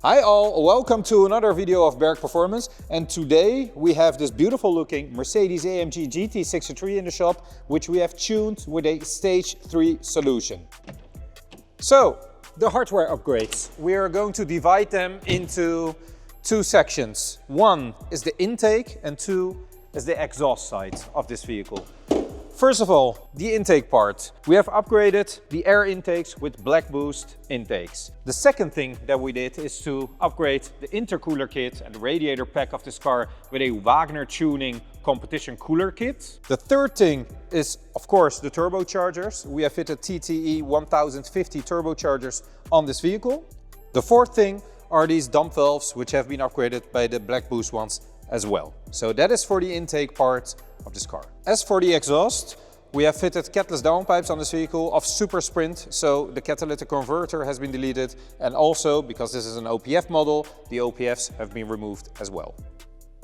Hi all, welcome to another video of Berg Performance, and today we have this beautiful looking Mercedes-AMG GT63 in the shop, which we have tuned with a Stage 3 solution. So, the hardware upgrades. We are going to divide them into two sections. One is the intake and two is the exhaust side of this vehicle. First of all, the intake part. We have upgraded the air intakes with black boost intakes. The second thing that we did is to upgrade the intercooler kit and the radiator pack of this car with a Wagner Tuning competition cooler kit. The third thing is, of course, the turbochargers. We have fitted TTE 1050 turbochargers on this vehicle. The fourth thing are these dump valves, which have been upgraded by the black boost ones as well. So that is for the intake part of this car. As for the exhaust, we have fitted catless downpipes on this vehicle of Super Sprint, so the catalytic converter has been deleted, and also, because this is an OPF model, the OPFs have been removed as well.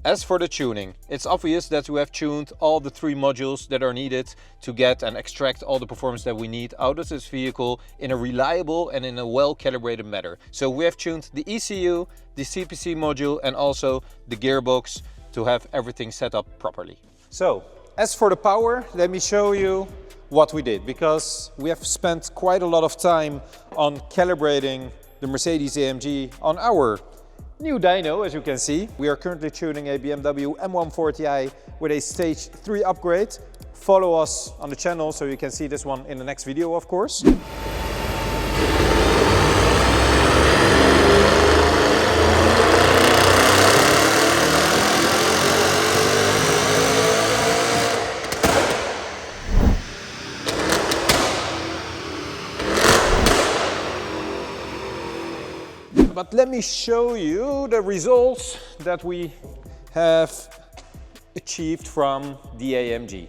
As for the tuning, it's obvious that we have tuned all the three modules that are needed to get and extract all the performance that we need out of this vehicle in a reliable and in a well-calibrated manner. So we have tuned the ECU, the CPC module, and also the gearbox to have everything set up properly. So, as for the power, let me show you what we did, because we have spent quite a lot of time on calibrating the Mercedes-AMG on our new dyno. As you can see, we are currently tuning a BMW M140i with a Stage 3 upgrade. Follow us on the channel so you can see this one in the next video, of course. But let me show you the results that we have achieved from the AMG.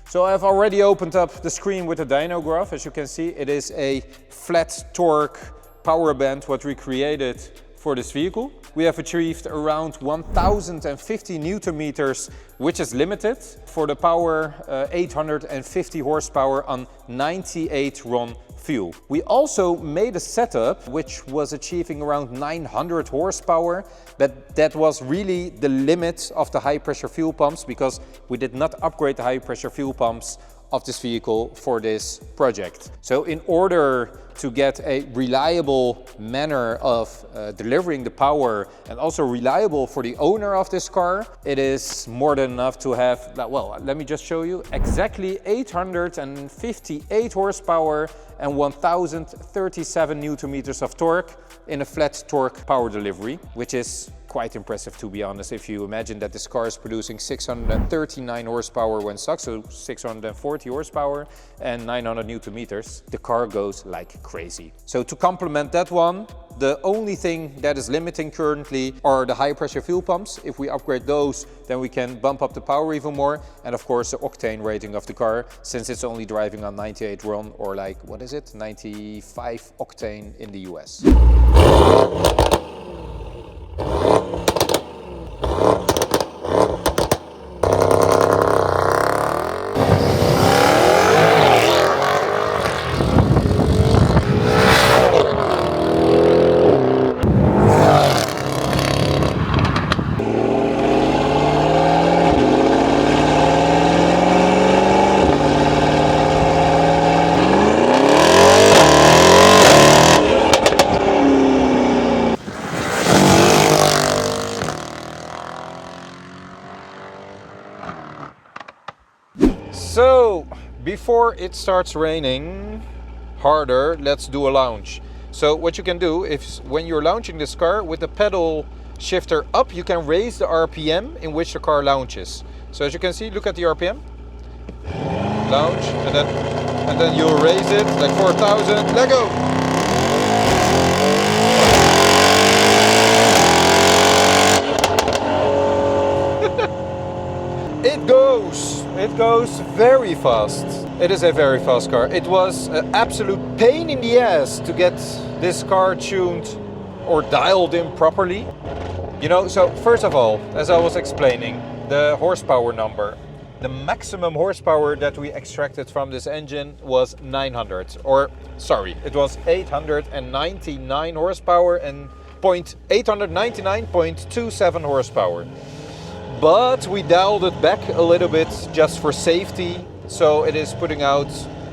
So I've already opened up the screen with the dyno graph. As you can see, it is a flat torque power band what we created for this vehicle. We have achieved around 1050 Newton meters, which is limited. For the power, 850 horsepower on 98 RON fuel. We also made a setup which was achieving around 900 horsepower, but that was really the limit of the high pressure fuel pumps, because we did not upgrade the high pressure fuel pumps of this vehicle for this project. So in order to get a reliable manner of delivering the power, and also reliable for the owner of this car, it is more than enough to have, well, let me just show you, exactly 858 horsepower and 1037 Newton meters of torque in a flat torque power delivery, which is quite impressive, to be honest. If you imagine that this car is producing 639 horsepower when stock, so 640 horsepower and 900 Newton meters, the car goes like crazy. So to complement that one, the only thing that is limiting currently are the high pressure fuel pumps. If we upgrade those, then we can bump up the power even more, and of course the octane rating of the car, since it's only driving on 98 RON, or like, what is it, 95 octane in the US. So, before it starts raining harder, let's do a launch. So what you can do is, when you're launching this car with the pedal shifter up, you can raise the RPM in which the car launches. So as you can see, look at the RPM. Launch, and then you'll raise it like 4,000. Let go! It goes very fast. It is a very fast car. It was an absolute pain in the ass to get this car tuned or dialed in properly. You know, so first of all, as I was explaining, the horsepower number. The maximum horsepower that we extracted from this engine was 900, or sorry, it was 899 horsepower and 899.27 horsepower. But we dialed it back a little bit just for safety, so it is putting out,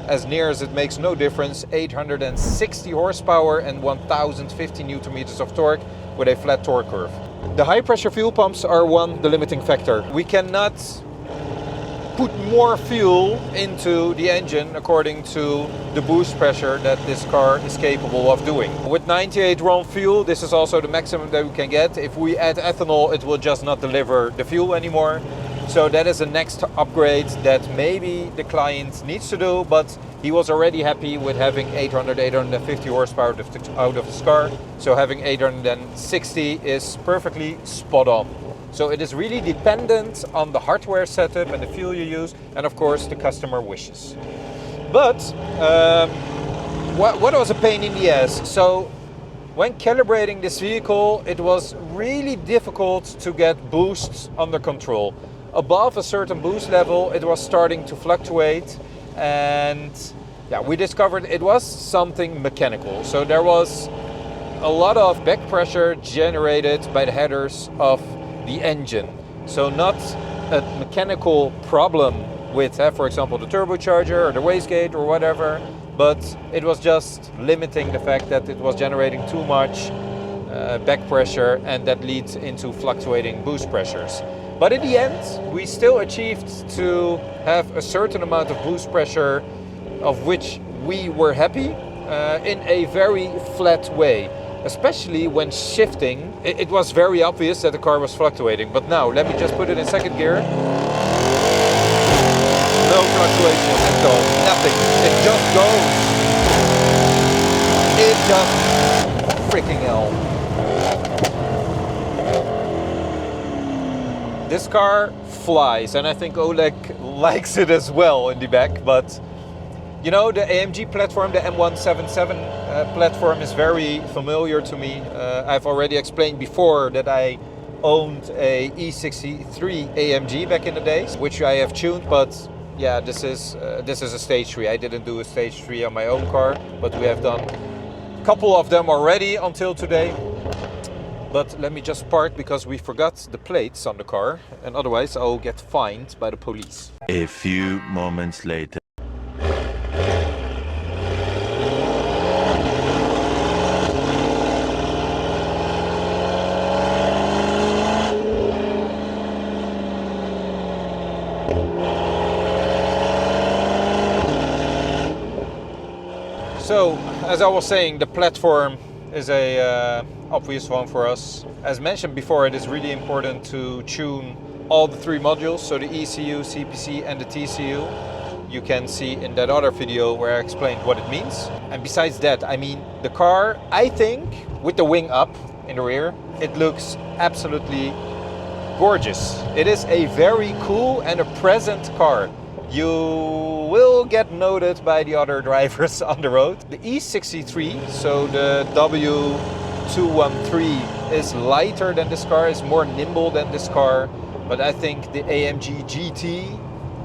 as near as it makes no difference, 860 horsepower and 1050 Newton meters of torque with a flat torque curve. The high pressure fuel pumps are the limiting factor. We cannot put more fuel into the engine according to the boost pressure that this car is capable of doing. With 98 RON fuel, this is also the maximum that we can get. If we add ethanol, it will just not deliver the fuel anymore. So that is the next upgrade that maybe the client needs to do, but he was already happy with having 850 horsepower out of this car. So having 860 is perfectly spot on. So it is really dependent on the hardware setup and the fuel you use, and of course the customer wishes. But what was a pain in the ass? So when calibrating this vehicle, it was really difficult to get boosts under control. Above a certain boost level, it was starting to fluctuate, and yeah, we discovered it was something mechanical. So there was a lot of back pressure generated by the headers of the engine. So not a mechanical problem with, for example, the turbocharger or the wastegate or whatever, but it was just limiting the fact that it was generating too much back pressure, and that leads into fluctuating boost pressures. But in the end, we still achieved to have a certain amount of boost pressure of which we were happy in a very flat way. Especially when shifting, it was very obvious that the car was fluctuating. But now, let me just put it in second gear. No fluctuation at all, nothing. It just goes. It just freaking hell. This car flies, and I think Oleg likes it as well in the back, but you know, the AMG platform, the M177 platform is very familiar to me. I've already explained before that I owned a E63 AMG back in the days, which I have tuned, but yeah, this is a stage 3. I didn't do a stage 3 on my own car, but we have done a couple of them already until today. But let me just park because we forgot the plates on the car, and otherwise I'll get fined by the police. A few moments later. So, as I was saying, the platform is a obvious one for us. As mentioned before, it is really important to tune all the 3 modules, so the ECU, CPC and the TCU. You can see in that other video where I explained what it means. And besides that, I mean, the car, I think, with the wing up in the rear, it looks absolutely gorgeous. It is a very cool and a present car. You will get noted by the other drivers on the road. The E63, so the W213, is lighter than this car, is more nimble than this car, but I think the AMG GT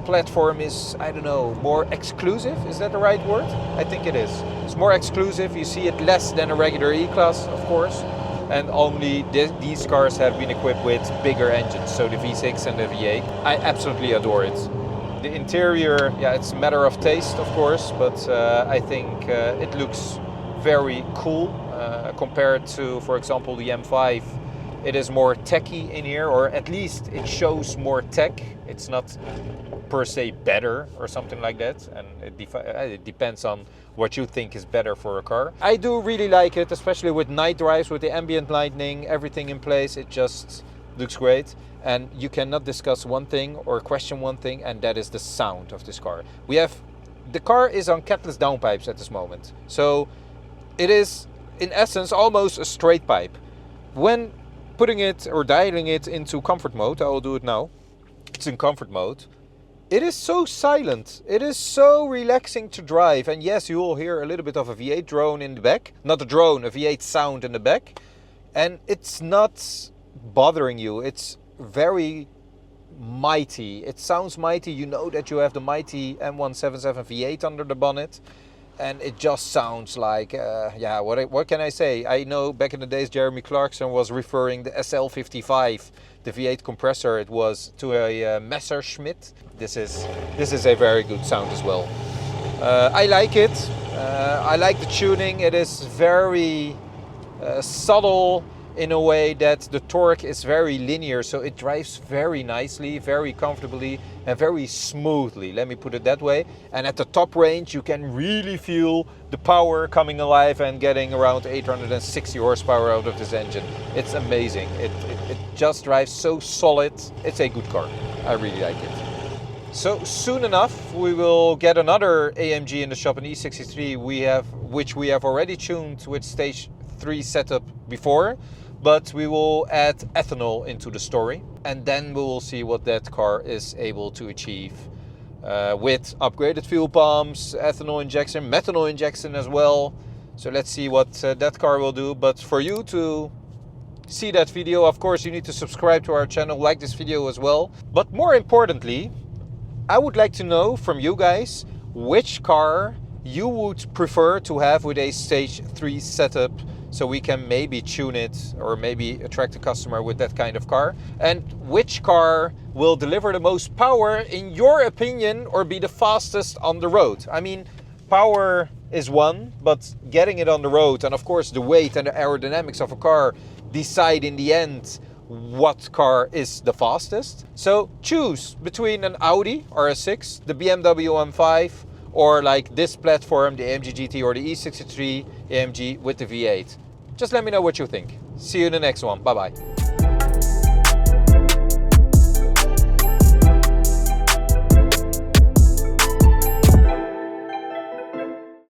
platform is, I don't know, more exclusive. Is that the right word? I think it is. It's more exclusive. You see it less than a regular E-Class, of course, and only these cars have been equipped with bigger engines, so the V6 and the V8. I absolutely adore it. The interior, yeah, it's a matter of taste, of course, but I think it looks very cool compared to, for example, the M5. It is more techy in here, or at least it shows more tech. It's not per se better or something like that, and it depends on what you think is better for a car. I do really like it, especially with night drives, with the ambient lighting, everything in place. It just looks great. And you cannot discuss one thing or question one thing, and that is the sound of this car. The car is on catless downpipes at this moment. So it is, in essence, almost a straight pipe. When putting it or dialing it into comfort mode, I will do it now. It's in comfort mode. It is so silent. It is so relaxing to drive. And yes, you will hear a little bit of a V8 drone in the back. Not a drone, a V8 sound in the back. And it's not bothering you. It's very mighty. It sounds mighty. You know that you have the mighty M177 V8 under the bonnet. and it just sounds like, yeah, what can I say? I know back in the days Jeremy Clarkson was referring the SL55, the V8 compressor, it was to a Messerschmitt. This is a very good sound as well. I like it. I like the tuning. It is very subtle in a way that the torque is very linear, so it drives very nicely, very comfortably and very smoothly, let me put it that way. And at the top range you can really feel the power coming alive and getting around 860 horsepower out of this engine. It's amazing. It just drives so solid. It's a good car. I really like it. So soon enough we will get another AMG in the shop, an E63 which we have already tuned with stage 3 setup before, but we will add ethanol into the story, and then we will see what that car is able to achieve with upgraded fuel pumps, ethanol injection, methanol injection as well. So let's see what that car will do. But for you to see that video, of course you need to subscribe to our channel, like this video as well. But more importantly, I would like to know from you guys which car you would prefer to have with a stage 3 setup, so we can maybe tune it or maybe attract a customer with that kind of car. And which car will deliver the most power in your opinion, or be the fastest on the road? I mean, power is one, but getting it on the road, and of course the weight and the aerodynamics of a car decide in the end what car is the fastest. So choose between an Audi RS6, the BMW M5, or like this platform, the AMG GT or the E63 AMG with the V8. Just let me know what you think. See you in the next one. Bye bye.